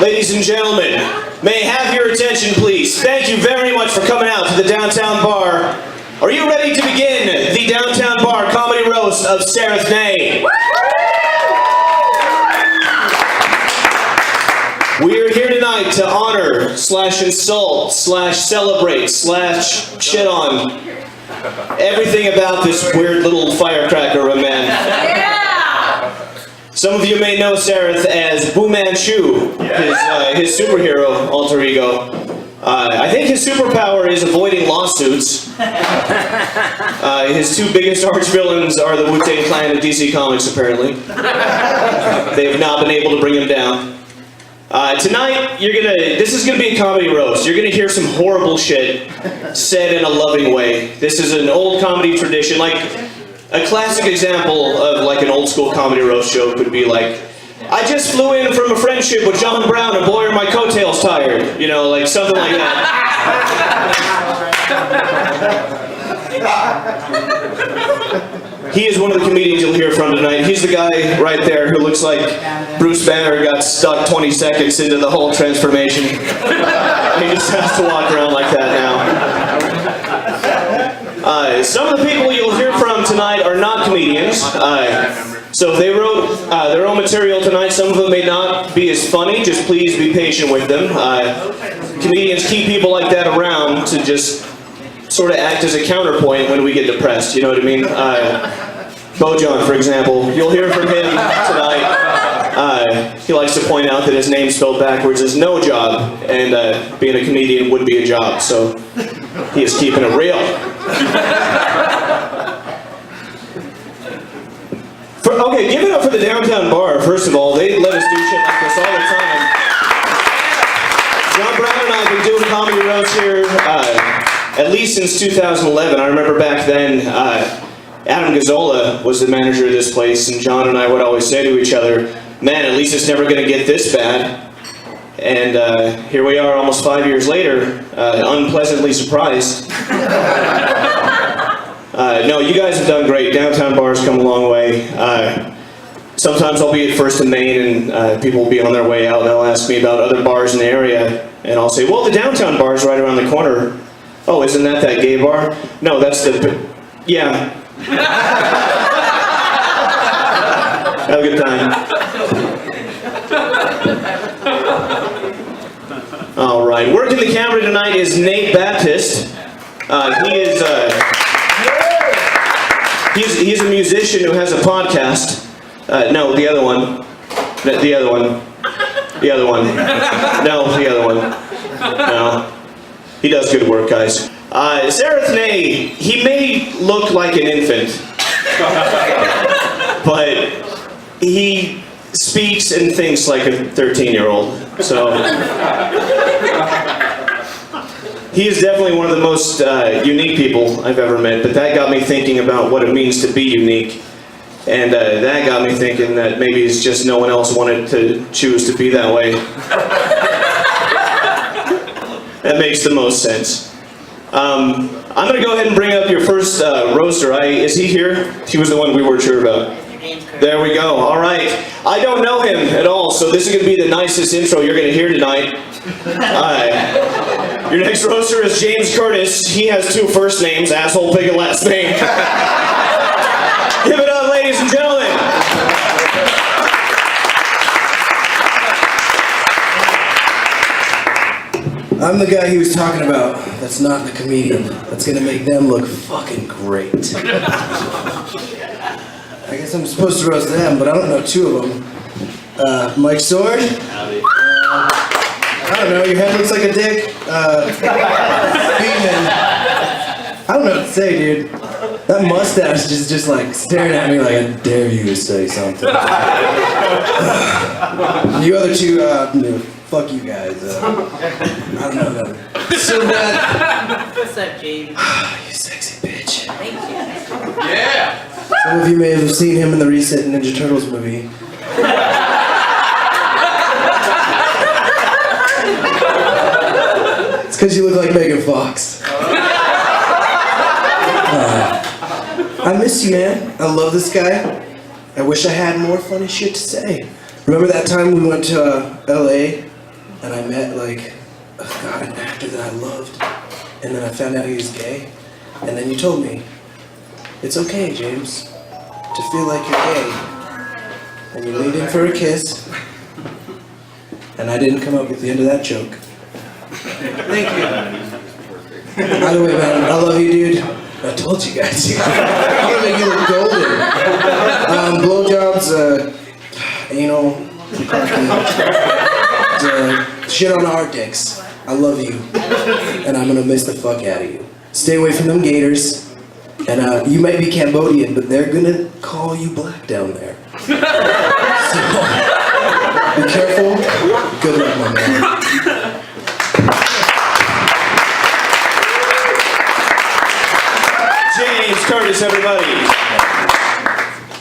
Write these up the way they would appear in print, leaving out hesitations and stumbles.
Ladies and gentlemen, may I have your attention, please? Thank you very much for coming out to the Downtown Bar. Are you ready to begin the Downtown Bar Comedy Roast of Sareth Ney? We are here tonight to honor, /insult, /celebrate, /shit on everything about this weird little firecracker of a man. Yeah! Some of you may know Sareth as Fu Manchu, his superhero alter ego. I think his superpower is avoiding lawsuits. His two biggest arch villains are the Wu-Tang Clan and DC Comics, apparently. They have not been able to bring him down. Tonight, this is gonna be a comedy roast. You're gonna hear some horrible shit said in a loving way. This is an old comedy tradition, like a classic example of like an old school comedy roast joke would be like, I just flew in from a friendship with John Brown and boy are my coattails tired. You know, like something like that. He is one of the comedians you'll hear from tonight. He's the guy right there who looks like Bruce Banner got stuck 20 seconds into the whole transformation. He just has to walk around like that now. Some of the people you'll hear from tonight are not comedians. So if they wrote their own material tonight, some of them may not be as funny. Just please be patient with them. Comedians keep people like that around to just sort of act as a counterpoint when we get depressed, you know what I mean? Bojan, for example, you'll hear from him tonight. He likes to point out that his name spelled backwards is no job, and being a comedian would be a job, so he is keeping it real. Okay, give it up for the Downtown Bar, first of all. They let us do shit like this all the time. John Brown and I have been doing comedy roasts here at least since 2011. I remember back then, Adam Gazzola was the manager of this place, and John and I would always say to each other, man, at least it's never going to get this bad. And here we are almost 5 years later, unpleasantly surprised. No, you guys have done great. Downtown Bar's come a long way. Sometimes I'll be at First and Main, and people will be on their way out, and they'll ask me about other bars in the area, and I'll say, well, the Downtown Bar's right around the corner. Oh, isn't that gay bar? No, that's the... Yeah. Have a good time. All right, working the camera tonight is Nate Baptist. He's a musician who has a podcast. No, the other one. The other one. The other one. No, the other one. No. He does good work, guys. Sareth Ney, he may look like an infant, but he speaks and thinks like a 13-year-old. So he is definitely one of the most unique people I've ever met, but that got me thinking about what it means to be unique. And that got me thinking that maybe it's just no one else wanted to choose to be that way. That makes the most sense. I'm going to go ahead and bring up your first roaster. Is he here? He was the one we weren't sure about. There we go. All right. I don't know him at all, so this is going to be the nicest intro you're going to hear tonight. Your next roaster is James Curtis. He has two first names, asshole, pig, and last name. Give it up, ladies and gentlemen. I'm the guy he was talking about. That's not the comedian. That's gonna make them look fucking great. I guess I'm supposed to roast them, but I don't know two of them. Mike Sword. I don't know, your head looks like a dick. Beatman. I don't know what to say, dude. That mustache is just like staring at me like, I dare you to say something. You other two, no, fuck you guys. I don't know them. So bad. What's up, James? You sexy bitch. Thank you. Yeah! Some of you may have seen him in the recent Ninja Turtles movie. It's because you look like Megan Fox. I miss you, man. I love this guy. I wish I had more funny shit to say. Remember that time we went to LA and I met like an actor that I loved, and then I found out he was gay, and then you told me, it's okay, James, to feel like you're gay, and you leaned in for a kiss, and I didn't come up with the end of that joke. Thank you. By the way, man, I love you, dude. I told you guys. I'm gonna make you look golden. Blowjobs, anal, shit on our dicks. I love you, and I'm gonna miss the fuck out of you. Stay away from them gators, and you might be Cambodian, but they're gonna call you black down there. So, be careful. Good luck, my man. James Curtis, everybody.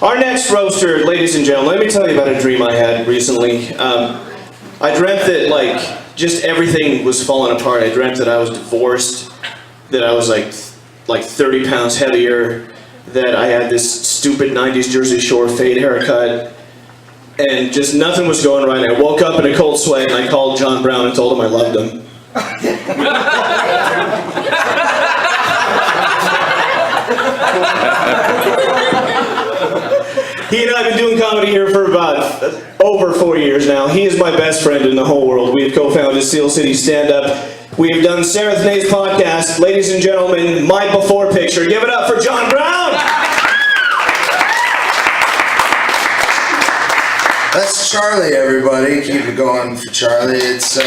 Our next roaster, ladies and gentlemen, let me tell you about a dream I had recently. I dreamt that, like, just everything was falling apart. I dreamt that I was divorced, that I was, like 30 pounds heavier, that I had this stupid 90s Jersey Shore fade haircut, and just nothing was going right. I woke up in a cold sweat, and I called John Brown and told him I loved him. He and I have been doing comedy here for about over 4 years now. He is my best friend in the whole world. We have co-founded Steel City Stand Up. We have done Sareth Ney's podcast. Ladies and gentlemen, my before picture. Give it up for John Brown! That's Charlie, everybody. Keep it going for Charlie. It's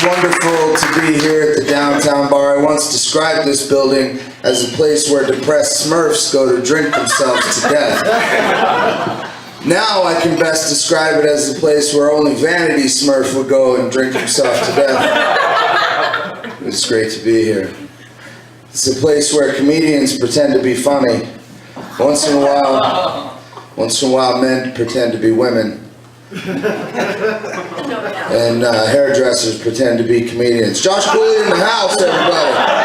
wonderful to be here at the Downtown Bar. I once described this building as a place where depressed Smurfs go to drink themselves to death. Now I can best describe it as a place where only Vanity Smurf would go and drink himself to death. It's great to be here. It's a place where comedians pretend to be funny. Once in a while men pretend to be women. And hairdressers pretend to be comedians. Josh Cooley in the house, everybody.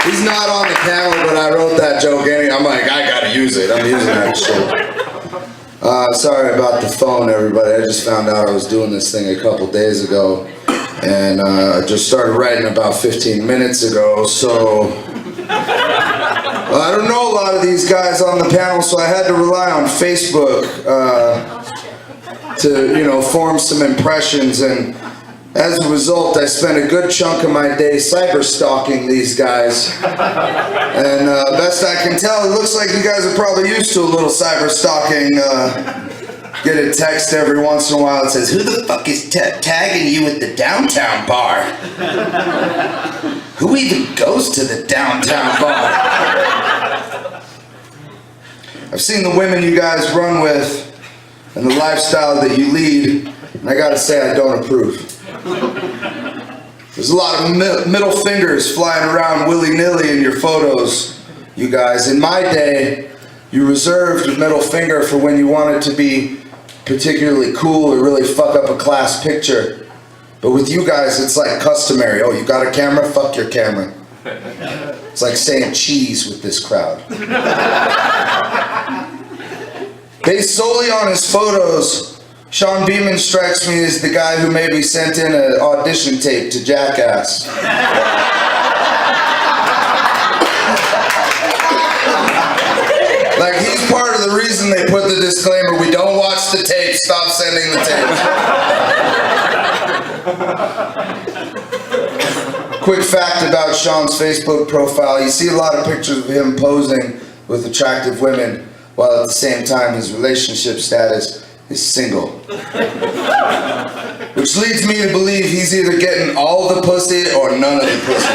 He's not on the camera, but I wrote that joke anyway. I'm like, I gotta use it. I'm using that shit. Sorry about the phone, everybody. I just found out I was doing this thing a couple days ago, and I just started writing about 15 minutes ago, so I don't know a lot of these guys on the panel, so I had to rely on Facebook to, form some impressions, and as a result, I spent a good chunk of my day cyber stalking these guys. And best I can tell, it looks like you guys are probably used to a little cyber stalking. Get a text every once in a while that says, "Who the fuck is tagging you at the Downtown Bar? Who even goes to the Downtown Bar?" I've seen the women you guys run with and the lifestyle that you lead, and I gotta say I don't approve. There's a lot of middle fingers flying around willy-nilly in your photos, you guys. In my day, you reserved a middle finger for when you wanted to be particularly cool or really fuck up a class picture. But with you guys, it's like customary. Oh, you got a camera? Fuck your camera. It's like saying cheese with this crowd. Based solely on his photos, Sean Beeman strikes me as the guy who maybe sent in an audition tape to Jackass. Like, he's part of the reason they put the disclaimer, "We don't watch the tape, stop sending the tape." Quick fact about Sean's Facebook profile: you see a lot of pictures of him posing with attractive women, while at the same time his relationship status is single. Which leads me to believe he's either getting all the pussy or none of the pussy.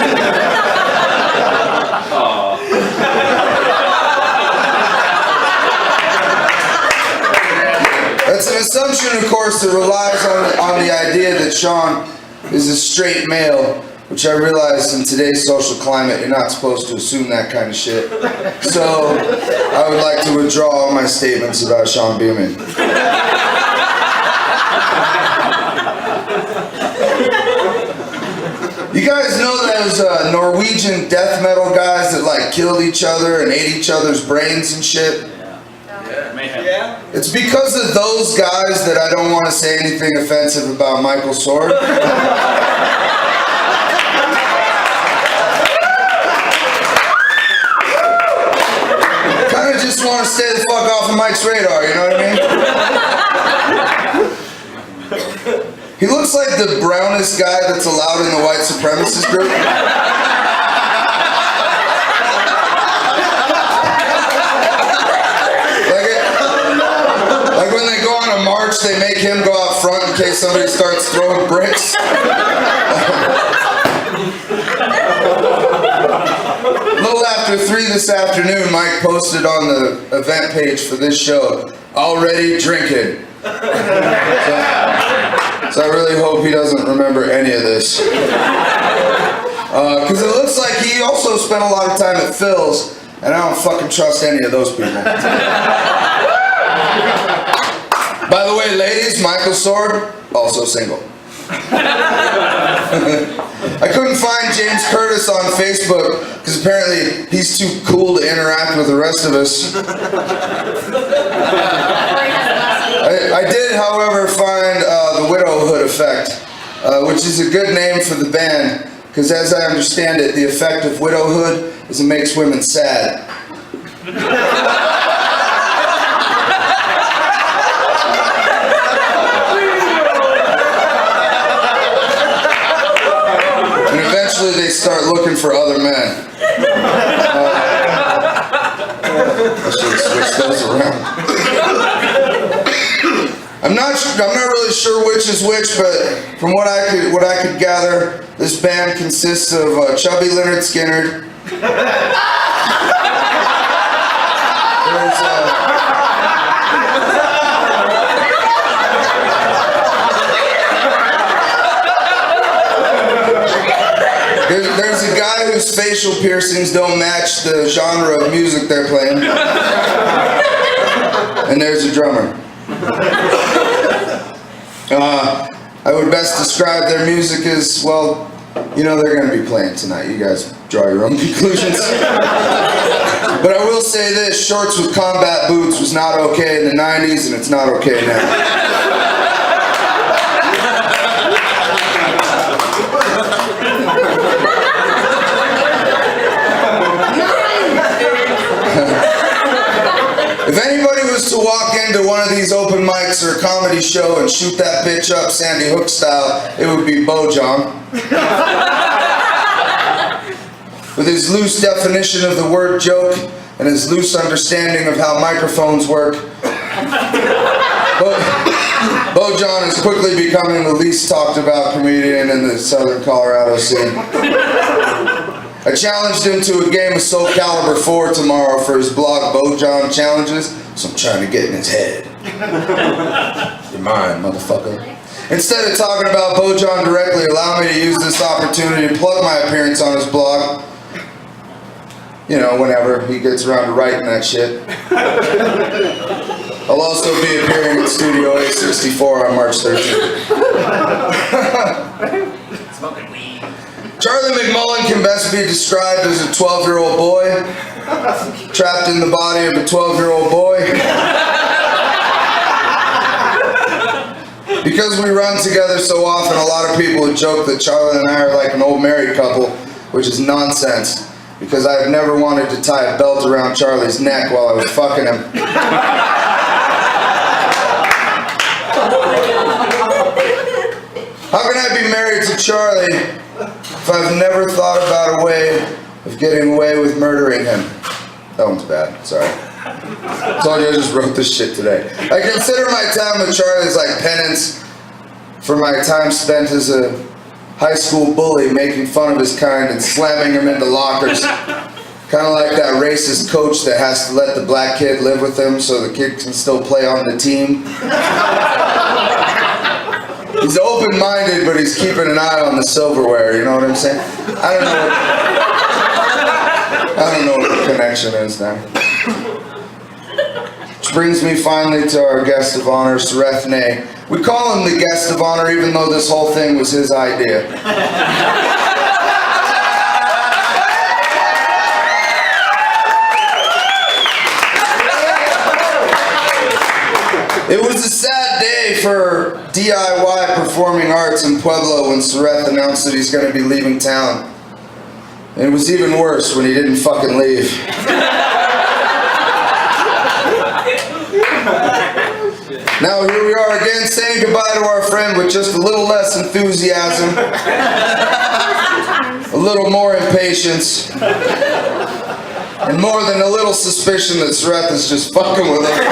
That's an assumption, of course, that relies on the idea that Sean is a straight male, which I realize in today's social climate, you're not supposed to assume that kind of shit. So, I would like to withdraw all my statements about Sean Beeman. You guys know those Norwegian death metal guys that like killed each other and ate each other's brains and shit? Yeah. It's because of those guys that I don't want to say anything offensive about Michael Sword. Kind of just want to stay the fuck off of Mike's radar, you know what I mean? He looks like the brownest guy that's allowed in the white supremacist group. Like when they go on a march, they make him go out front in case somebody starts throwing bricks. A little after 3 this afternoon, Mike posted on the event page for this show, "Already drinking." So I really hope he doesn't remember any of this. Because it looks like he also spent a lot of time at Phil's, and I don't fucking trust any of those people. By the way, ladies, Michael Sword, also single. I couldn't find James Curtis on Facebook because apparently he's too cool to interact with the rest of us. I did, however, find the Widowhood Effect, which is a good name for the band because as I understand it, the effect of widowhood is it makes women sad. They start looking for other men. I should switch those around. I'm not really sure which is which, but from what I could gather, this band consists of chubby Leonard Skinner. There's a guy whose facial piercings don't match the genre of music they're playing. And there's a drummer. I would best describe their music as, well, you know they're going to be playing tonight. You guys draw your own conclusions. But I will say this, shorts with combat boots was not okay in the 90s, and it's not okay now. If anybody was to walk into one of these open mics or a comedy show and shoot that bitch up Sandy Hook style, it would be Bojan. With his loose definition of the word joke and his loose understanding of how microphones work, Bojan is quickly becoming the least talked about comedian in the Southern Colorado scene. I challenged him to a game of Soul Calibur 4 tomorrow for his blog Bojan Challenges, so I'm trying to get in his head. You're mine, motherfucker. Instead of talking about Bojan directly, allow me to use this opportunity to plug my appearance on his blog. You know, whenever he gets around to writing that shit. I'll also be appearing at Studio A64 on March 13th. Smoking weed. Charlie McMullen can best be described as a 12-year-old boy, trapped in the body of a 12-year-old boy. Because we run together so often, a lot of people would joke that Charlie and I are like an old married couple, which is nonsense, because I've never wanted to tie a belt around Charlie's neck while I was fucking him. How can I be married to Charlie if I've never thought about a way of getting away with murdering him? That one's bad, sorry. I told you I just wrote this shit today. I consider my time with Charlie as like penance for my time spent as a high school bully making fun of his kind and slamming him into lockers. Kind of like that racist coach that has to let the black kid live with him so the kid can still play on the team. He's open-minded, but he's keeping an eye on the silverware, you know what I'm saying? I don't know what the connection is there. Which brings me finally to our guest of honor, Sareth Ney. We call him the guest of honor even though this whole thing was his idea. It was a sad day for DIY performing arts in Pueblo when Sareth announced that he's going to be leaving town. And it was even worse when he didn't fucking leave. Now here we are again saying goodbye to our friend with just a little less enthusiasm, a little more impatience, and more than a little suspicion that Sareth is just fucking with him.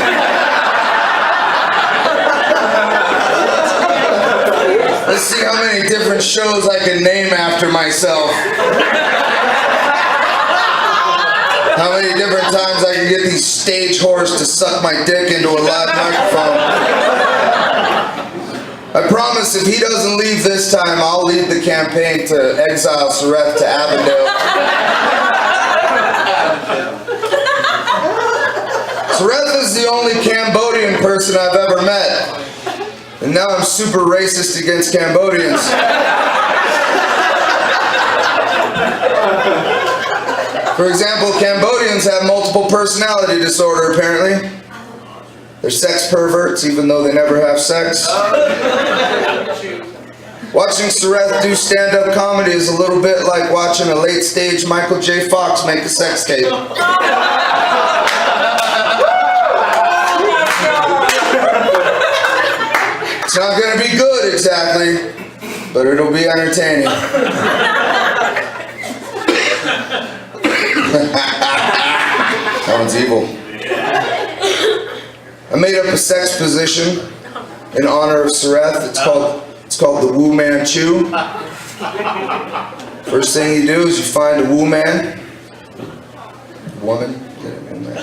Let's see how many different shows I can name after myself. How many different times I can get these stage whores to suck my dick into a live microphone. I promise if he doesn't leave this time, I'll lead the campaign to exile Sareth to Avondale. Sareth is the only Cambodian person I've ever met. And now I'm super racist against Cambodians. For example, Cambodians have multiple personality disorder, apparently. They're sex perverts, even though they never have sex. Watching Sareth do stand-up comedy is a little bit like watching a late-stage Michael J. Fox make a sex tape. It's not going to be good, exactly, but it'll be entertaining. That one's evil. I made up a sex position in honor of Sareth. It's called the Wu Man Chew. First thing you do is you find a Wu Man. Woman. Get it, Wu Man.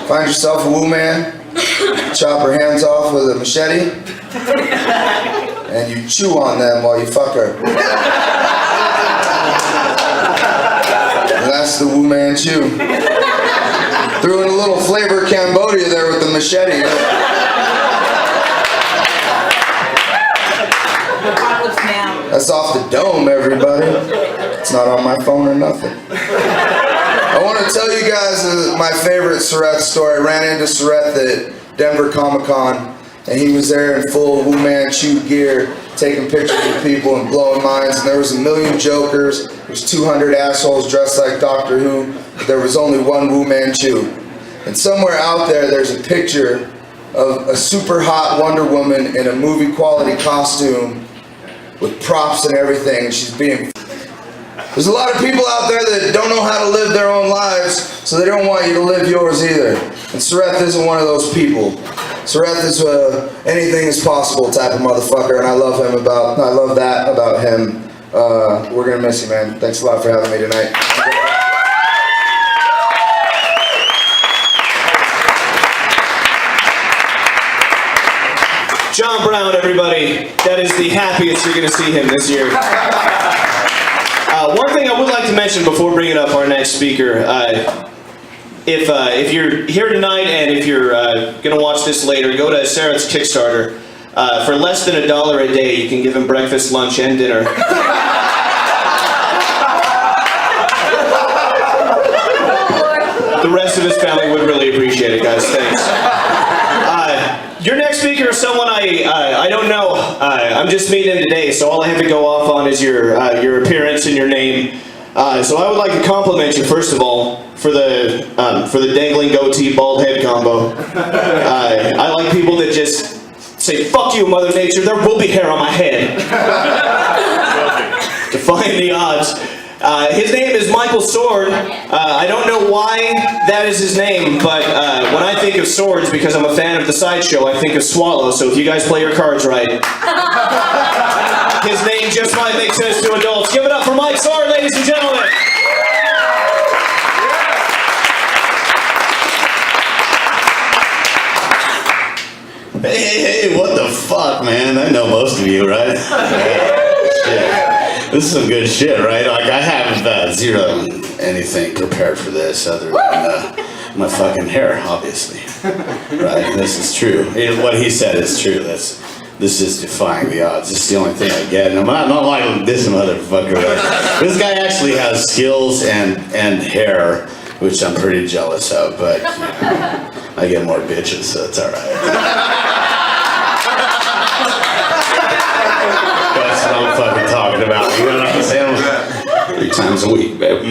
Find yourself a Wu Man. Chop her hands off with a machete. And you chew on them while you fuck her. That's the Wu Man Chew. Threw in a little flavor Cambodia there with the machete. That's off the dome, everybody. It's not on my phone or nothing. I want to tell you guys my favorite Sareth story. I ran into Sareth at Denver Comic-Con, and he was there in full Wu Man Chew gear, taking pictures of people and blowing minds, and there was a million jokers. There's 200 assholes dressed like Doctor Who, but there was only one Wu Man Chew. And somewhere out there, there's a picture of a super hot Wonder Woman in a movie quality costume with props and everything, and she's being... There's a lot of people out there that don't know how to live their own lives, so they don't want you to live yours either. And Sareth isn't one of those people. Sareth is anything is possible type of motherfucker, and I love that about him. We're gonna miss you, man. Thanks a lot for having me tonight. John Brown, everybody. That is the happiest you're gonna see him this year. One thing I would like to mention before bringing up our next speaker, if you're here tonight and if you're gonna watch this later, go to Sareth's Kickstarter. For less than $1 a day, you can give him breakfast, lunch, and dinner. The rest of his family would really appreciate it, guys. Thanks. Your next speaker is someone I don't know. I'm just meeting him today, so all I have to go off on is your appearance and your name. So I would like to compliment you first of all for the dangling goatee bald head combo. I like people that just say "fuck you, Mother Nature." There will be hair on my head. Defying the odds. His name is Michael Sword. I don't know why that is his name, but when I think of swords, because I'm a fan of the sideshow, I think of Swallow, so if you guys play your cards right, his name just might make sense to adults. Give it up for Mike Sword, ladies and gentlemen. Hey, what the fuck, man? I know most of you, right? Shit. This is some good shit, right? Like, I have zero anything prepared for this other than my fucking hair, obviously. Right? This is true. What he said is true. This is defying the odds. This is the only thing I get. And I'm not like this motherfucker. Right? This guy actually has skills and hair, which I'm pretty jealous of, but you know, I get more bitches, so it's alright. That's what I'm fucking talking about. You know what I'm saying? 3 times a week, babe.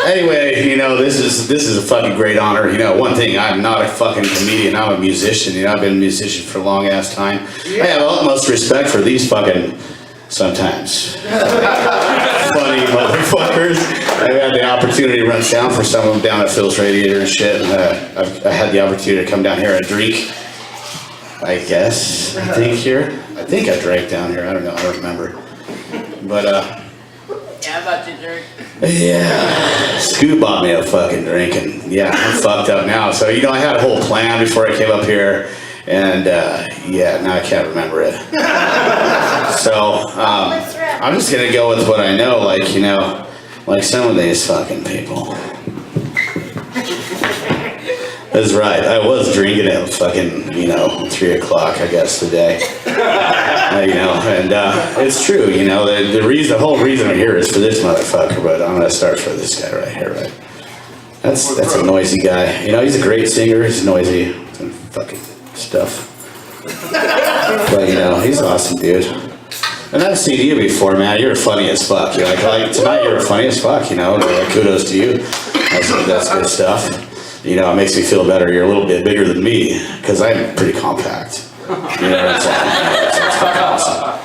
Anyway, you know, this is a fucking great honor. You know, one thing, I'm not a fucking comedian, I'm a musician. You know, I've been a musician for a long ass time. I have utmost respect for these fucking, sometimes, funny motherfuckers. I've had the opportunity to run sound for some of them down at Phil's Radiator and shit. And, I had the opportunity to come down here and drink. I think I drank down here. I don't know. I don't remember. But Yeah, about to drink. yeah, Scoot bought me a fucking drink, and yeah, I'm fucked up now. So you know, I had a whole plan before I came up here, and yeah, now I can't remember it. So I'm just gonna go with what I know, like, you know, like some of these fucking people. That's right, I was drinking at fucking, you know, 3 o'clock, I guess, today. You know, and it's true, you know, the whole reason I'm here is for this motherfucker, but I'm gonna start for this guy right here, right? That's a noisy guy. You know, he's a great singer, he's noisy, and fucking stuff. But, you know, he's awesome, dude. And I've seen you before, man, you're funny as fuck. You're like tonight you're funny as fuck, you know, kudos to you. That's good stuff. You know, it makes me feel better. You're a little bit bigger than me, because I'm pretty compact. You know what I'm saying? It's fucking awesome.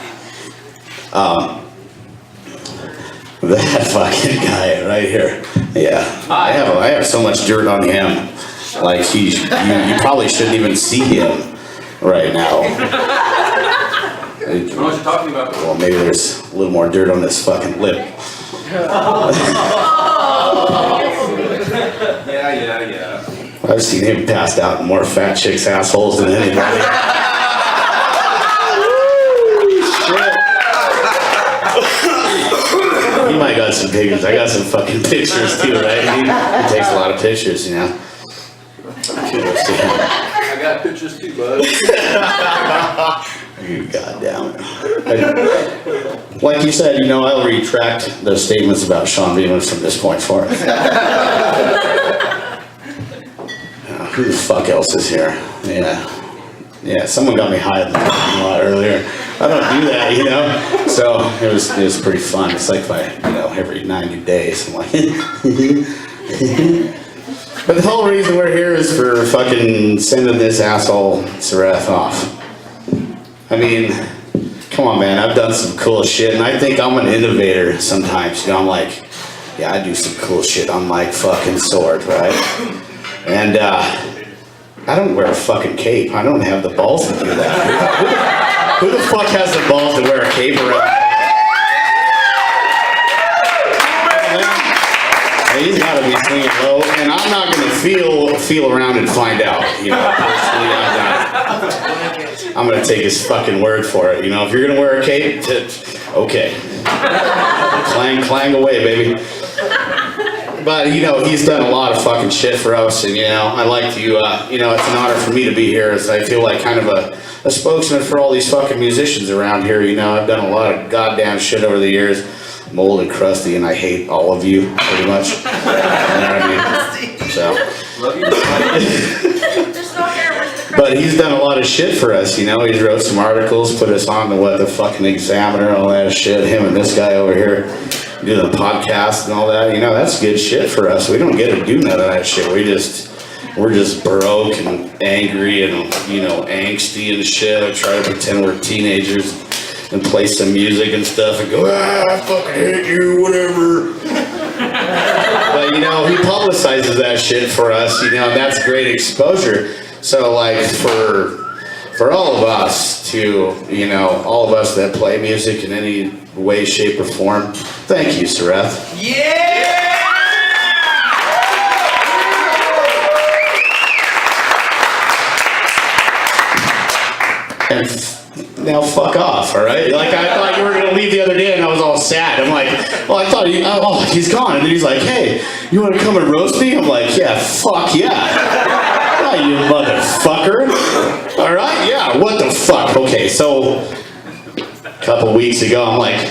That fucking guy right here. Yeah. I have so much dirt on him. Like, you probably shouldn't even see him right now. I don't know what you're talking about. Well, maybe there's a little more dirt on this fucking lip. Yeah. I've seen him passed out in more fat chicks' assholes than anybody. He might got some pictures. I got some fucking pictures too, right? He takes a lot of pictures, you know. I got pictures too, bud. You goddamn it. Like you said, you know, I'll retract those statements about Sean Beeman from this point forward. Who the fuck else is here? Yeah, someone got me high in the parking lot earlier. I don't do that, you know? So it was pretty fun. It's like every 90 days, I'm like, But the whole reason we're here is for fucking sending this asshole Sareth off. I mean, come on, man, I've done some cool shit, and I think I'm an innovator sometimes. You know, I'm like, yeah, I do some cool shit on my fucking sword, right? And I don't wear a fucking cape. I don't have the balls to do that. Who the fuck has the balls to wear a cape around? He's got to be swinging low, and I'm not going to feel around and find out. You know, I'm going to take his fucking word for it. You know, if you're going to wear a cape, okay, clang away, baby. But, you know, he's done a lot of fucking shit for us, and, you know, I like to, you know, it's an honor for me to be here, as I feel like kind of a spokesman for all these fucking musicians around here. You know, I've done a lot of goddamn shit over the years. I'm old and crusty, and I hate all of you, pretty much. You know what I mean? So. Love you. But he's done a lot of shit for us, you know. He's wrote some articles, put us on to what the fucking Examiner, all that shit. Him and this guy over here do the podcast and all that. You know, that's good shit for us. We don't get to do none of that shit. We're just broke and angry and, you know, angsty and shit. I try to pretend we're teenagers and play some music and stuff and go, I fucking hate you, whatever. But, you know, he publicizes that shit for us, you know, and that's great exposure. So, like, for all of us to, you know, all of us that play music in any way, shape, or form, thank you, Sareth. Yeah! And now fuck off, all right? Like, I thought you were going to leave the other day, and I was all sad. I'm like, well, I thought, he's gone. And then he's like, hey, you want to come and roast me? I'm like, yeah, fuck yeah. You motherfucker. All right, yeah, what the fuck? Okay, so a couple weeks ago, I'm like,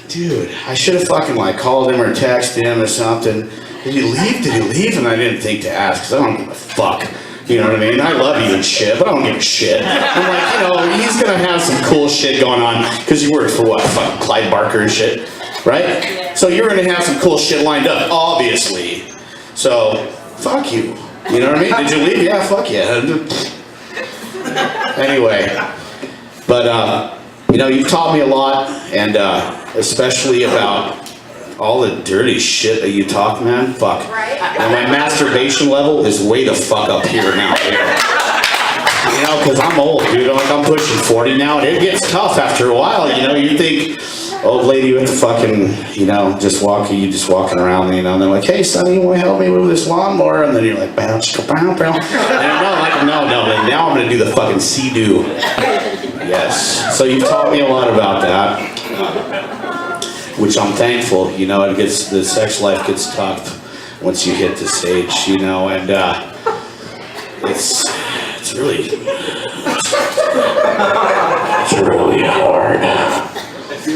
dude, I should have fucking like called him or texted him or something. did he leave? Did he leave? And I didn't think to ask, because I don't give a fuck. You know what I mean? I love you and shit, but I don't give a shit. I'm like, he's gonna have some cool shit going on, because he works for what? Fucking Clyde Barker and shit, right? So you're gonna have some cool shit lined up, obviously. So, fuck you. You know what I mean? Did you leave? Yeah, fuck yeah. Anyway, but you've taught me a lot, and especially about all the dirty shit that you talk, man. Fuck. And my masturbation level is way the fuck up here now, dude. Because I'm old, dude. I'm pushing 40 now, and it gets tough after a while. You think, old lady with the fucking, just walking around, and they're like, hey, sonny, you want to help me with this lawnmower? And then you're like, bounce, bounce, bounce. And I'm like, no, now I'm going to do the fucking sea-doo. Yes. So you've taught me a lot about that, which I'm thankful. The sex life gets tough once you hit the stage, and it's really hard. So,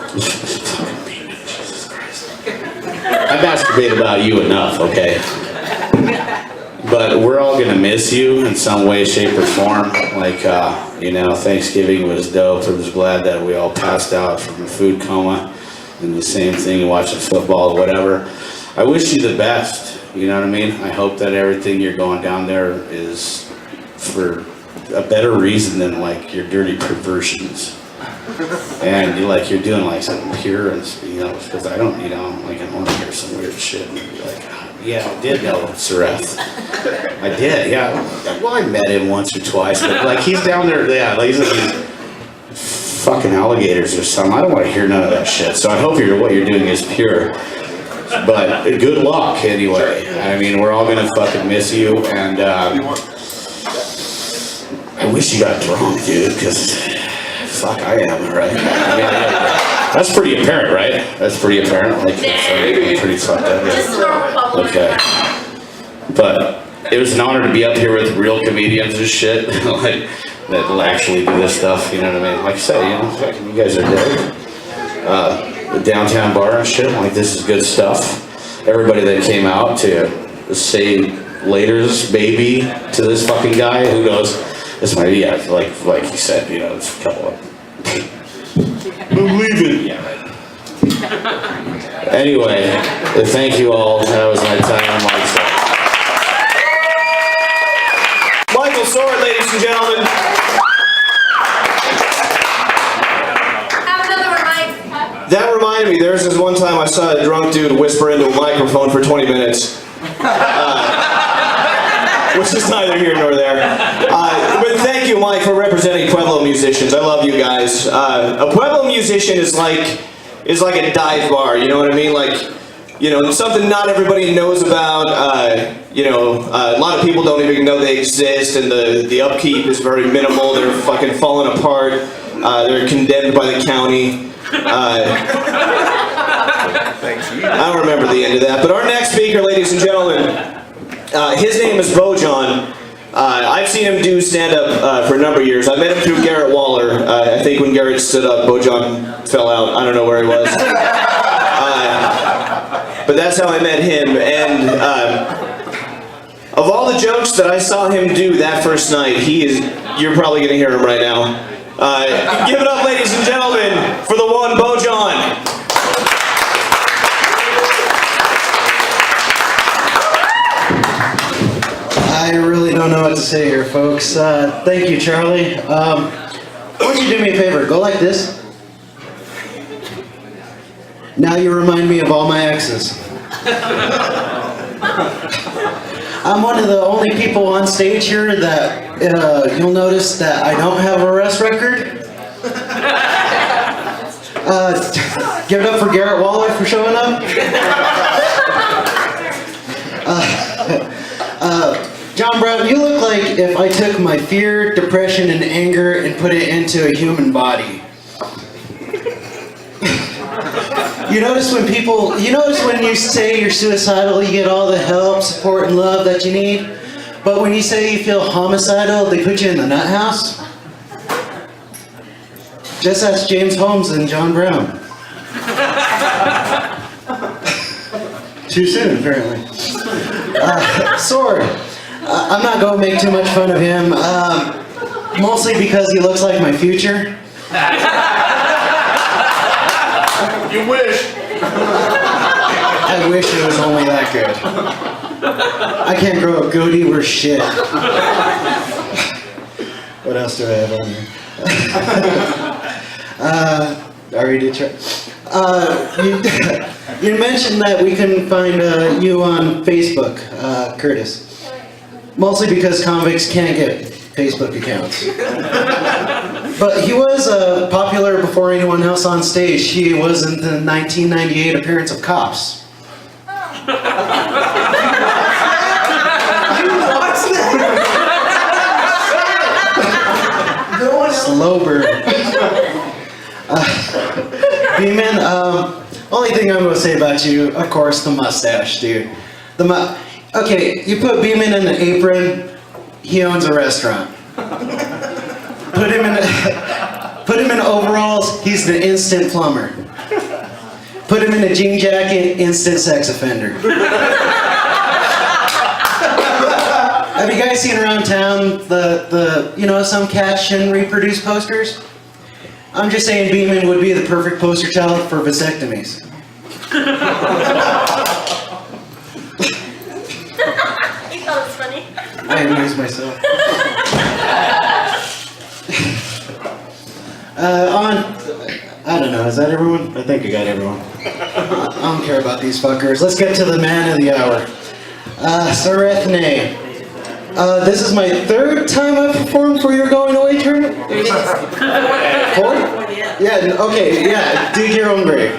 Jesus Christ. I masturbate about you enough, okay? But we're all gonna miss you in some way, shape, or form. Thanksgiving was dope. I was glad that we all passed out from a food coma and the same thing, watching football or whatever. I wish you the best, you know what I mean? I hope that everything you're going down there is for a better reason than your dirty perversions. And you're doing something pure, and because I don't, I want to hear some weird shit and be like, yeah, I did know Sareth. I did, yeah. Well, I met him once or twice, but he's down there, yeah, he's like these fucking alligators or something. I don't want to hear none of that shit. So I hope what you're doing is pure. But good luck anyway. I mean, we're all gonna fucking miss you, and I wish you got drunk, dude, because fuck, I am, right? That's pretty apparent, right? That's pretty apparent. I'm pretty fucked up. Okay. But it was an honor to be up here with real comedians and shit, that will actually do this stuff. You know what I mean? Like I say, you guys are dope. The downtown bar and shit. This is good stuff. Everybody that came out to say later's baby to this fucking guy, who knows? This might be, like you said, it's a couple of. I'm leaving. Yeah, right. Anyway, thank you all. That was my time. Michael Sword, ladies and gentlemen. Have another one, Mike. That reminded me, there's this one time I saw a drunk dude whisper into a microphone for 20 minutes. Which is neither here nor there. But thank you, Mike, for representing Pueblo musicians. I love you guys. A Pueblo musician is like a dive bar, you know what I mean? Something not everybody knows about. A lot of people don't even know they exist, and the upkeep is very minimal. They're fucking falling apart. They're condemned by the county. I don't remember the end of that. But our next speaker, ladies and gentlemen, his name is Bojan. I've seen him do stand-up for a number of years. I met him through Garrett Waller. I think when Garrett stood up, Bojan fell out. I don't know where he was. But that's how I met him. And of all the jokes that I saw him do that first night, you're probably going to hear him right now. Give it up, ladies and gentlemen, for the one, Bojan. I really don't know what to say here, folks. Thank you, Charlie. Why don't you do me a favor? Go like this. Now you remind me of all my exes. I'm one of the only people on stage here that you'll notice that I don't have a arrest record. Give it up for Garrett Waller for showing up. John Brown, you look like if I took my fear, depression, and anger and put it into a human body. You notice when you say you're suicidal, you get all the help, support, and love that you need. But when you say you feel homicidal, they put you in the nut house? Just ask James Holmes and John Brown. Too soon, apparently. Sword. I'm not going to make too much fun of him, mostly because he looks like my future. You wish. I wish it was only that good. I can't grow a goatee worth shit. What else do I have on here? I already did try. You mentioned that we can find you on Facebook, Curtis. Mostly because convicts can't get Facebook accounts. But he was popular before anyone else on stage. He was in the 1998 appearance of Cops. Slow burn. B-Man, only thing I'm going to say about you, of course, the mustache, dude. Okay, you put B-Man in an apron, he owns a restaurant. Put him in overalls, he's the instant plumber. Put him in a jean jacket, instant sex offender. Have you guys seen around town some cats shouldn't reproduce posters? I'm just saying Beeman would be the perfect poster child for vasectomies. You thought it was funny? I amuse myself. I don't know, is that everyone? I think I got everyone. I don't care about these fuckers. Let's get to the man of the hour. Sareth Ney. This is my third time I've performed for your going away tournament? Fourth? Yeah, okay, yeah, dig your own grave.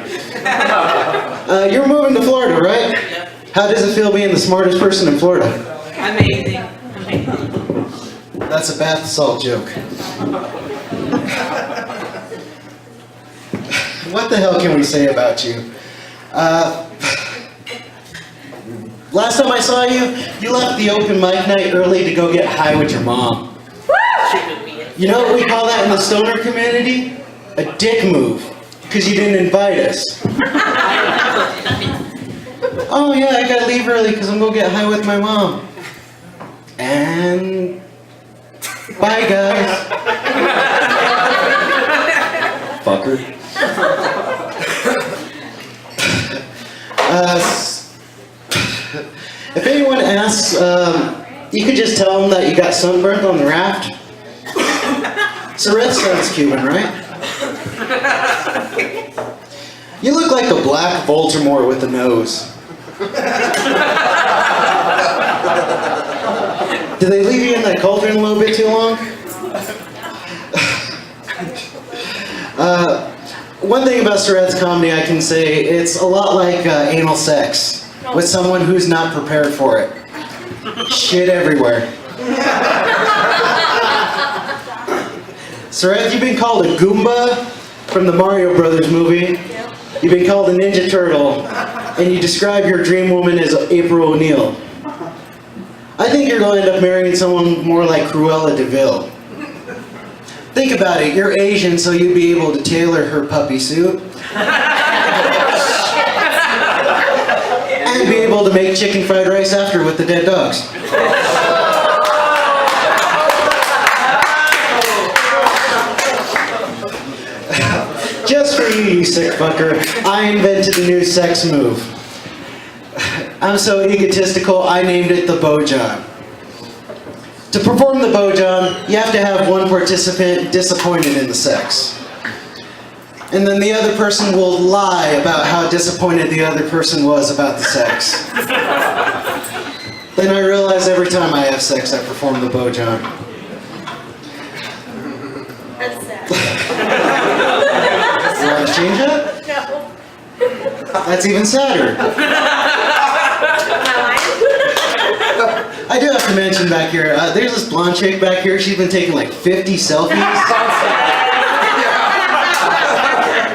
You're moving to Florida, right? Yep. How does it feel being the smartest person in Florida? Amazing. That's a bath salt joke. What the hell can we say about you? Last time I saw you, you left the open mic night early to go get high with your mom. You know what we call that in the stoner community? A dick move. Because you didn't invite us. Oh yeah, I gotta leave early because I'm gonna get high with my mom. And bye guys. Fucker. If anyone asks, you could just tell them that you got sunburned on the raft. Sareth sounds Cuban, right? You look like a black Voldemort with a nose. Did they leave you in that cauldron a little bit too long? One thing about Sareth's comedy I can say, it's a lot like anal sex with someone who's not prepared for it. Shit everywhere. Sareth, you've been called a Goomba from the Mario Brothers movie. You've been called a Ninja Turtle, and you describe your dream woman as April O'Neil. I think you're going to end up marrying someone more like Cruella de Vil. Think about it, you're Asian, so you'd be able to tailor her puppy suit. And be able to make chicken fried rice after with the dead dogs. Just for you, you sick fucker, I invented a new sex move. I'm so egotistical, I named it the Bojan. To perform the Bojan, you have to have one participant disappointed in the sex. And then the other person will lie about how disappointed the other person was about the sex. Then I realize every time I have sex, I perform the Bojan. That's sad. You want to change that? No. That's even sadder. I do have to mention back here, there's this blonde chick back here, she's been taking like 50 selfies.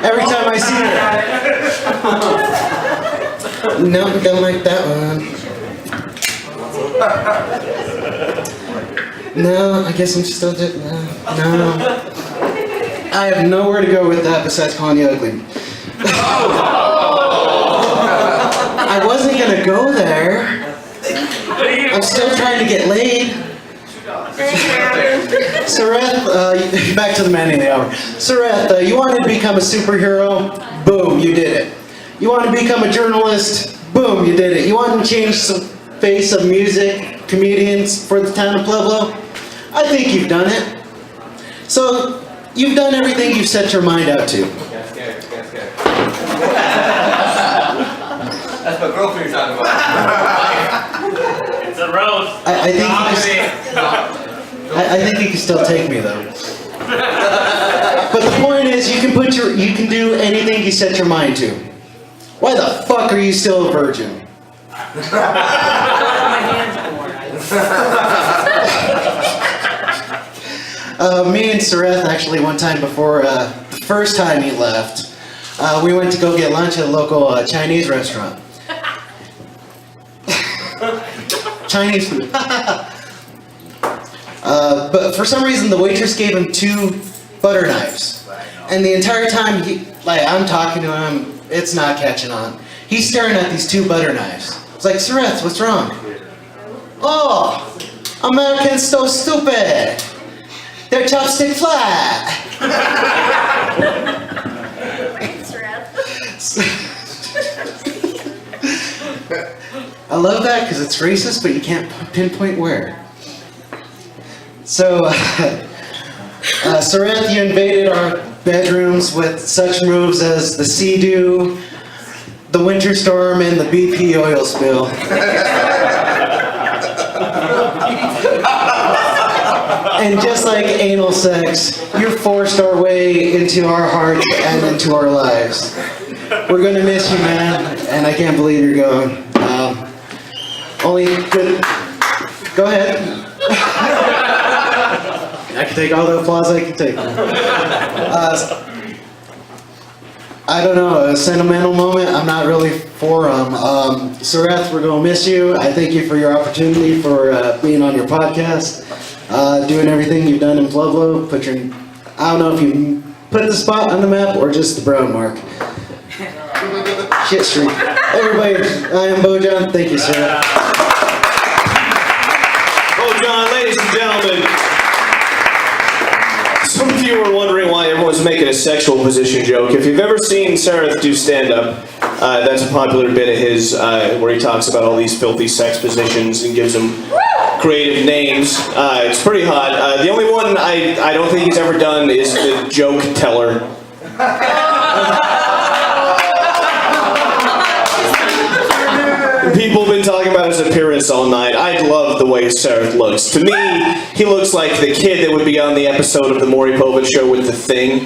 Every time I see her. No, don't like that one. No, I guess I'm still no. I have nowhere to go with that besides calling you ugly. I wasn't gonna go there. I'm still trying to get laid. Sareth, back to the man of the hour. Sareth, you wanted to become a superhero? Boom, you did it. You want to become a journalist? Boom, you did it. You want to change the face of music, comedians for the town of Pueblo? I think you've done it. So, you've done everything you've set your mind out to. That's my girlfriend you're talking about. It's a roast. I think you can still take me though. But the point is, you can do anything you set your mind to. Why the fuck are you still a virgin? Me and Sareth actually one time before the first time he left, we went to go get lunch at a local Chinese restaurant. Chinese food. But for some reason, the waitress gave him 2 butter knives. And the entire time, I'm talking to him, it's not catching on. He's staring at these 2 butter knives. It's like, Sareth, what's wrong? Oh, Americans so stupid. They're chopstick flat. I love that because it's racist, but you can't pinpoint where. So, Sareth, you invaded our bedrooms with such moves as the Sea-Doo, the Winter Storm, and the BP oil spill. And just like anal sex, you forced our way into our hearts and into our lives. We're gonna miss you, man, and I can't believe you're going. Only good. Go ahead. I can take all the applause I can take. I don't know, a sentimental moment, I'm not really for Sareth, we're gonna miss you. I thank you for your opportunity for being on your podcast, doing everything you've done in Pueblo. I don't know if you put the spot on the map or just the brown mark. Shit streak. Everybody, I am Bojan. Thank you, Sareth. Bojan, ladies and gentlemen. Some of you were wondering why everyone's making a sexual position joke. If you've ever seen Sareth do stand-up, that's a popular bit of his where he talks about all these filthy sex positions and gives them creative names. It's pretty hot. The only one I don't think he's ever done is the joke teller. People have been talking about his appearance all night. I love the way Sareth looks. To me, he looks like the kid that would be on the episode of the Maury Povich show with the Thing.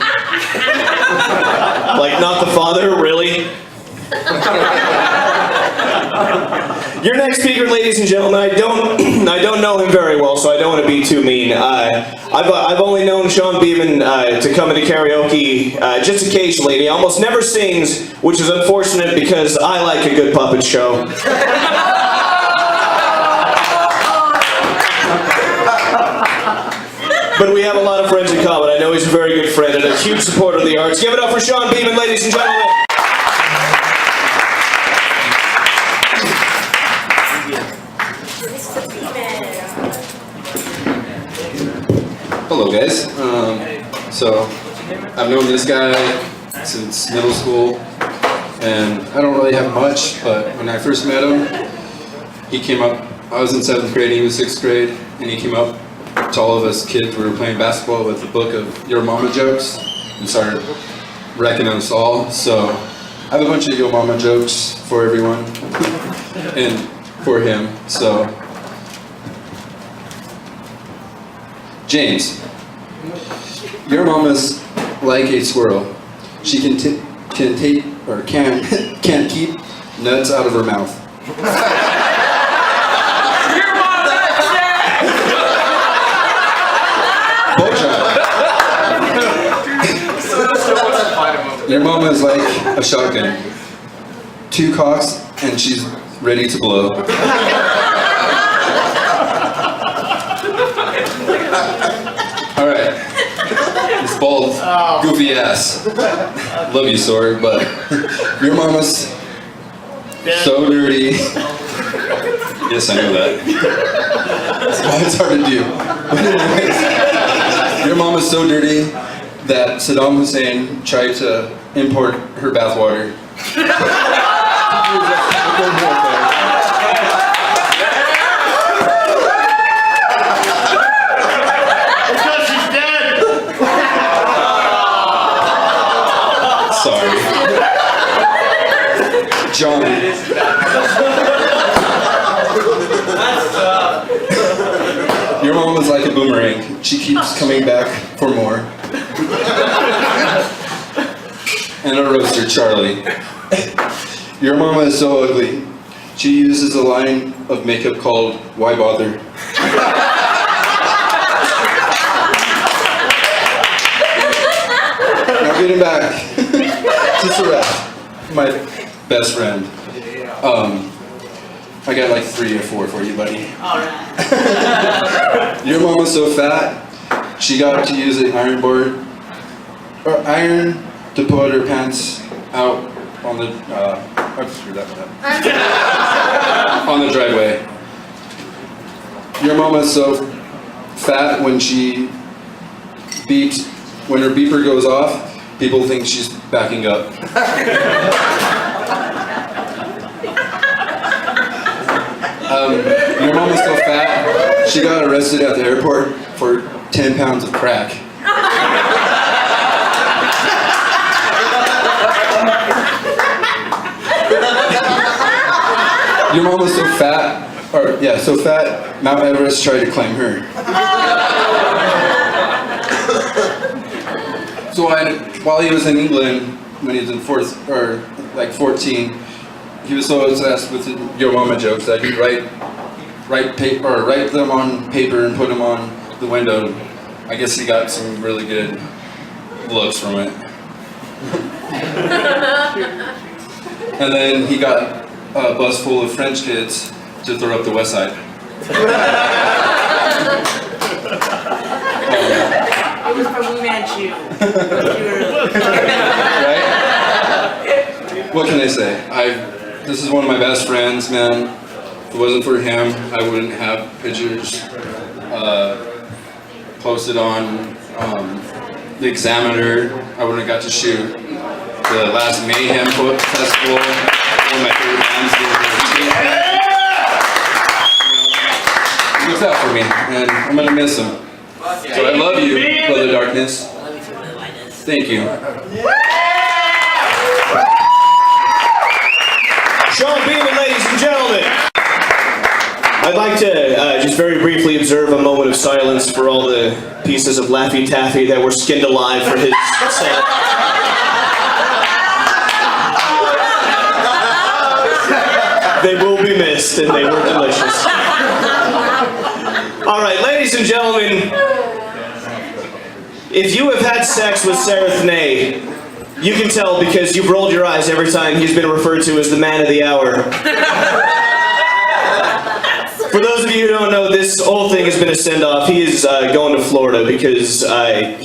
Like, not the father, really? Your next speaker, ladies and gentlemen, I don't know him very well, so I don't want to be too mean. I've only known Sean Beeman to come into karaoke just occasionally, and he almost never sings, which is unfortunate because I like a good puppet show. But we have a lot of friends in common. I know he's a very good friend and a huge supporter of the arts. Give it up for Sean Beeman, ladies and gentlemen. Hello guys. So I've known this guy since middle school, and I don't really have much, but when I first met him, he came up, I was in 7th grade, he was 6th grade, and he came up to all of us kids. We were playing basketball with a book of Your Mama jokes and started wrecking us all. So I have a bunch of Your Mama jokes for everyone and for him. So James, your mama's like a squirrel. She can't keep nuts out of her mouth. Your mama is like a shotgun. 2 cocks and she's ready to blow. Alright. This bald, goofy ass. Love you, sorry, but your mama's so dirty. Yes, I know that. That's why it's hard to do. But anyways, your mom is so dirty that Saddam Hussein tried to import her bathwater. It's because she's dead. Sorry. John. Your mom is like a boomerang. She keeps coming back for more. And a roaster, Charlie. Your mama is so ugly. She uses a line of makeup called "Why Bother?" Now getting back to Sareth, my best friend. I got like 3 or 4 for you, buddy. Your mama's so fat, she got to use an iron to put her pants out on the on the driveway. Your mama's so fat when she beeps, when her beeper goes off, people think she's backing up. Your mom is so fat, she got arrested at the airport for 10 pounds of crack. Your mom was so fat, so fat, Mount Everest tried to climb her. So while he was in England, when he was in 14, he was so obsessed with your mama jokes that he'd write them on paper and put them on the window. I guess he got some really good looks from it. And then he got a bus full of French kids to throw up the West Side. It was from Wu Manchu. Right? What can I say? This is one of my best friends, man. If it wasn't for him, I wouldn't have pictures posted on the Examiner. I wouldn't have got to shoot the last Mayhem Festival. One of my favorite bands He looks out for me, and I'm gonna miss him. So I love you, Brother Darkness. Thank you. Sean Beeman, ladies and gentlemen. I'd like to just very briefly observe a moment of silence for all the pieces of Laffy Taffy that were skinned alive for his set. They will be missed, and they were delicious. All right, ladies and gentlemen, if you have had sex with Sareth Ney, you can tell because you've rolled your eyes every time he's been referred to as the man of the hour. For those of you who don't know, this whole thing has been a send-off. He is going to Florida because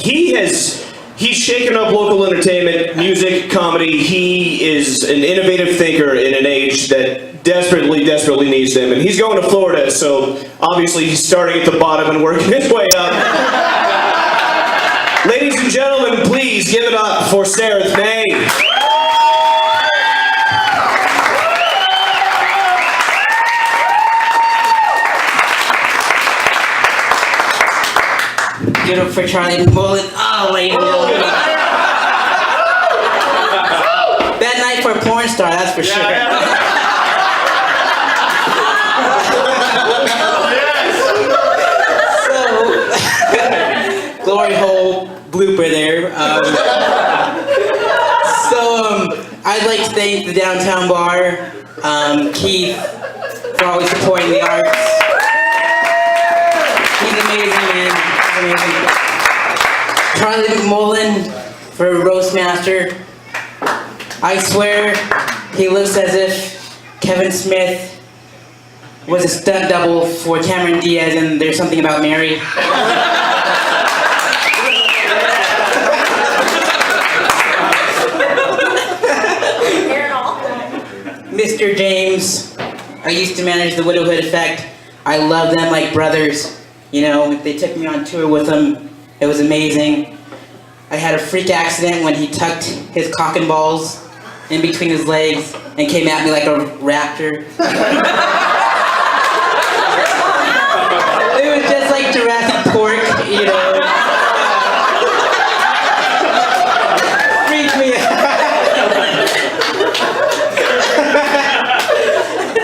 he's shaken up local entertainment, music, comedy. He is an innovative thinker in an age that desperately needs them. And he's going to Florida, so obviously he's starting at the bottom and working his way up. Ladies and gentlemen, please give it up for Sareth Ney. Give it up for Charlie Mullen. Oh, ladies and gentlemen. Bad night for a porn star, that's for sure. So, glory hole blooper there. I'd like to thank the Downtown Bar, Keith, for always supporting the arts. He's amazing, man. Amazing. Charlie McMullen for Roast Master. I swear he looks as if Kevin Smith was a stunt double for Cameron Diaz and There's Something About Mary. Mr. Mr. James, I used to manage the Widowhood Effect. I love them like brothers. You know, they took me on tour with them. It was amazing. I had a freak accident when he tucked his cock and balls in between his legs and came at me like a raptor. It was just like Jurassic Pork, you know. Freaked me out.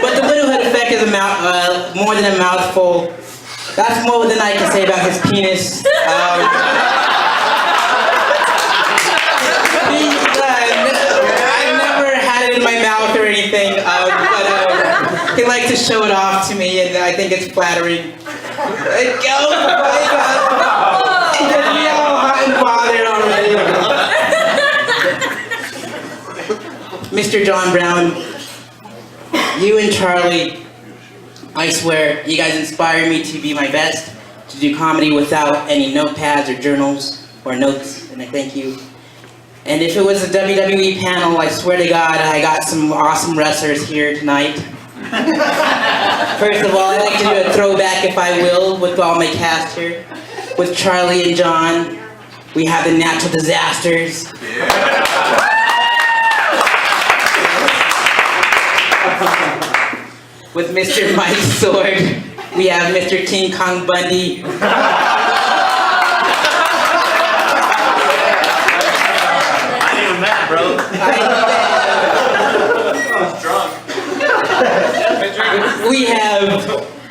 But the Widowhood Effect is more than a mouthful. That's more than I can say about his penis. I've never had it in my mouth or anything, but he likes to show it off to me, and I think it's flattering. Like, oh my God. He gets me all hot and bothered already. Mr. John Brown, you and Charlie, I swear, you guys inspire me to be my best, to do comedy without any notepads or journals or notes, and I thank you. And if it was a WWE panel, I swear to God, I got some awesome wrestlers here tonight. First of all, I'd like to do a throwback, if I will, with all my cast here. With Charlie and John, we have the Natural Disasters. With Mr. Mike Sword, we have Mr. King Kong Bundy. I ain't even mad, bro. We have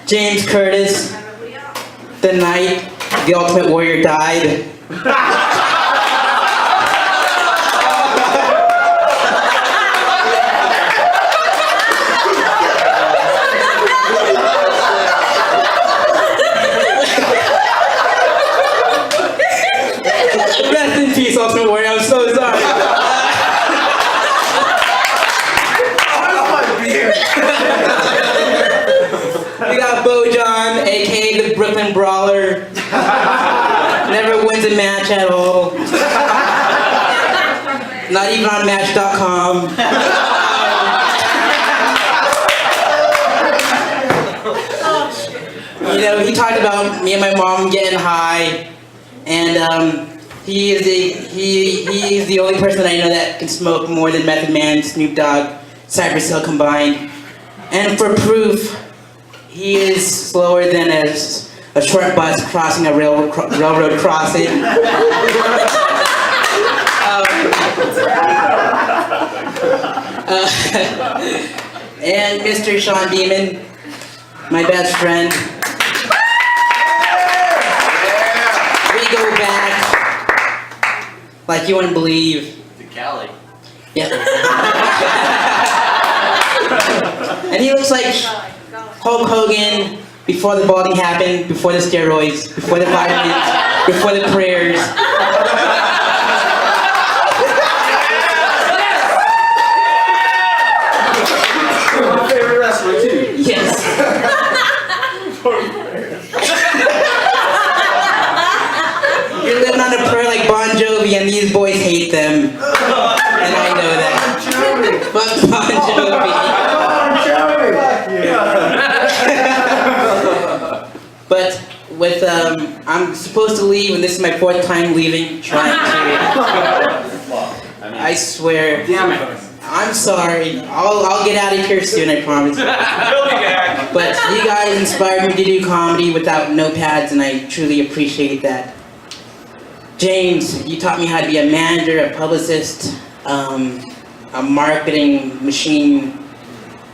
James Curtis, the night the Ultimate Warrior died. Rest in peace, Ultimate Warrior. I'm so sorry. We got Bojan, a.k.a. the Brooklyn Brawler. Never wins a match at all. Not even on Match.com. You know, he talked about me and my mom getting high, and he is the only person I know that can smoke more than Method Man, Snoop Dogg, Cypress Hill combined. And for proof, he is slower than a short bus crossing a railroad crossing. And Mr. Sean Beeman, my best friend. We go back like you wouldn't believe. To Cali. Yeah. And he looks like Hulk Hogan before the balding happened, before the steroids, before the vitamins, before the prayers. My favorite wrestler too. Yes. You're living on a prayer like Bon Jovi, and these boys hate them. And I know that. Fuck Bon Jovi. But with I'm supposed to leave, and this is my 4th time leaving. Trying to. I swear. Damn it. I'm sorry. I'll get out of here soon. I promise. But you guys inspired me to do comedy without notepads, and I truly appreciate that. James, you taught me how to be a manager, a publicist, a marketing machine,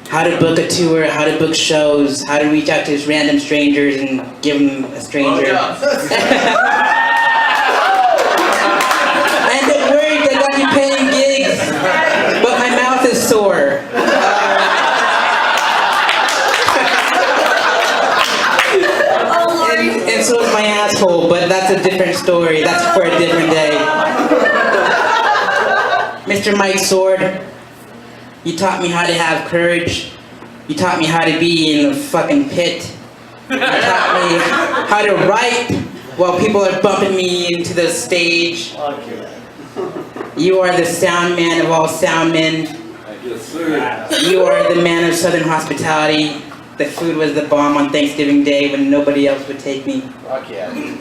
how to book a tour, how to book shows, how to reach out to just random strangers and give them a stranger. And it worked, I got you paying gigs, but my mouth is sore. And so is my asshole, but that's a different story. That's for a different day. Mr. Mike Sword, you taught me how to have courage. You taught me how to be in the fucking pit. You taught me how to write while people are bumping me into the stage. You are the sound man of all sound men. You are the man of Southern hospitality. The food was the bomb on Thanksgiving Day when nobody else would take me. Fuck yeah. Who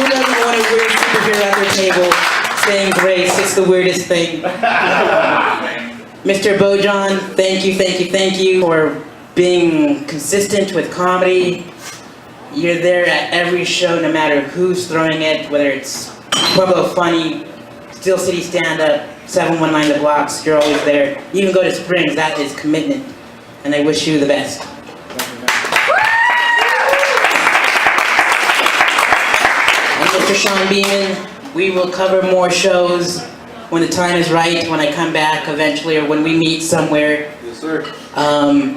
doesn't want a weird superhero at their table saying grace? It's the weirdest thing. Mr. Bojan, thank you for being consistent with comedy. You're there at every show no matter who's throwing it, whether it's Pueblo Funny, Steel City Stand Up, 719 The Blocks, you're always there. You even go to Springs, that is commitment. And I wish you the best. And Mr. Sean Beeman, we will cover more shows when the time is right, when I come back eventually, or when we meet somewhere. Yes, sir.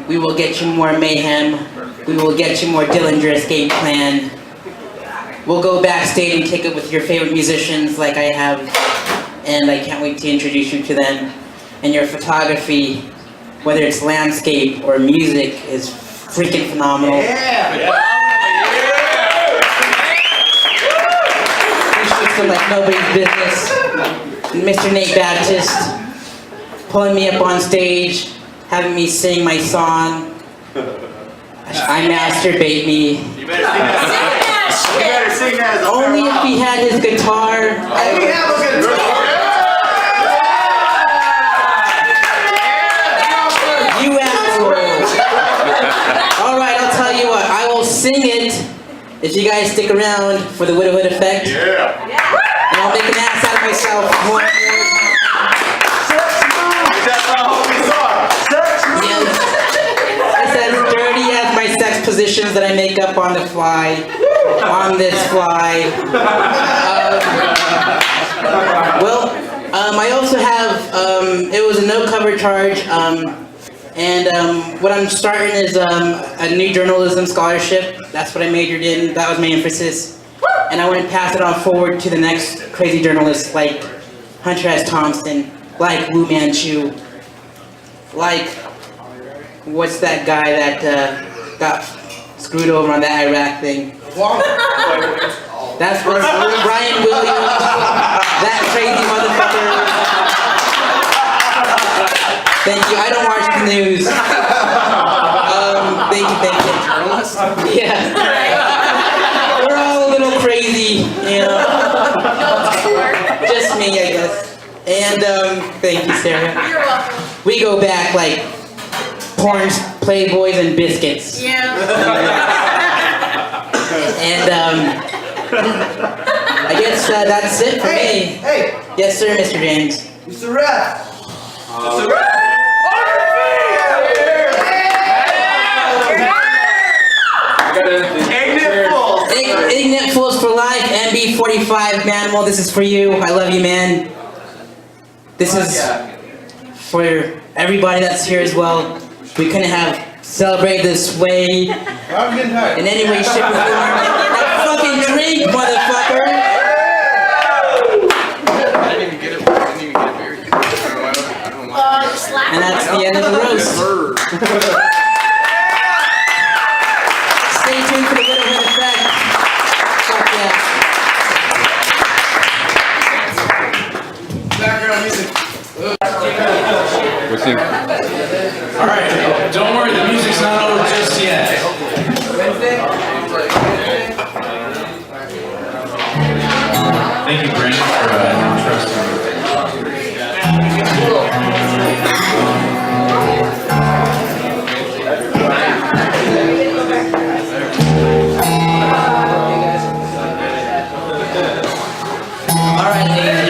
We will get you more mayhem. We will get you more Dillinger Escape Plan. We'll go backstage and kick it with your favorite musicians like I have, and I can't wait to introduce you to them. And your photography, whether it's landscape or music, is freaking phenomenal. It's just like nobody's business. Mr. Nate Baptist pulling me up on stage, having me sing my song. I masturbate me. You better sing that. You better sing that. Only if he had his guitar. We have a guitar. You assholes. Alright, I'll tell you what. I will sing it if you guys stick around for the widowhood effect. Yeah. And I'll make an ass out of myself more and more. That's my homie song. Yes. It's as dirty as my sex positions that I make up on the fly. On this fly. I also have, it was a no cover charge, what I'm starting is a new journalism scholarship. That's what I majored in, that was my emphasis. And I want to pass it on forward to the next crazy journalists like Hunter S. Thompson, like Wu Manchu, like, what's that guy that got screwed over on that Iraq thing? That's what Brian Williams, that crazy motherfucker. Thank you, I don't watch the news. Thank you. Yeah. We're all a little crazy, you know. Just me, I guess. And, thank you, Sarah. You're welcome. We go back like porns, Playboys, and biscuits. Yeah. And I guess that's it for me. Hey, Yes, sir, Mr. James. Mr. Ref. It's a wrap. Ignite Fools for Life, MB45, Manimal, this is for you. I love you, man. This is for everybody that's here as well. We couldn't have celebrated this way in any way, shape, or form. That fucking drink, motherfucker! And that's the end of the roast. Stay tuned for the widowhood effect. Fuck yeah. Background music. Alright, don't worry, the music's not over just yet. Thank you, Brandon, for trusting me. Alright, ladies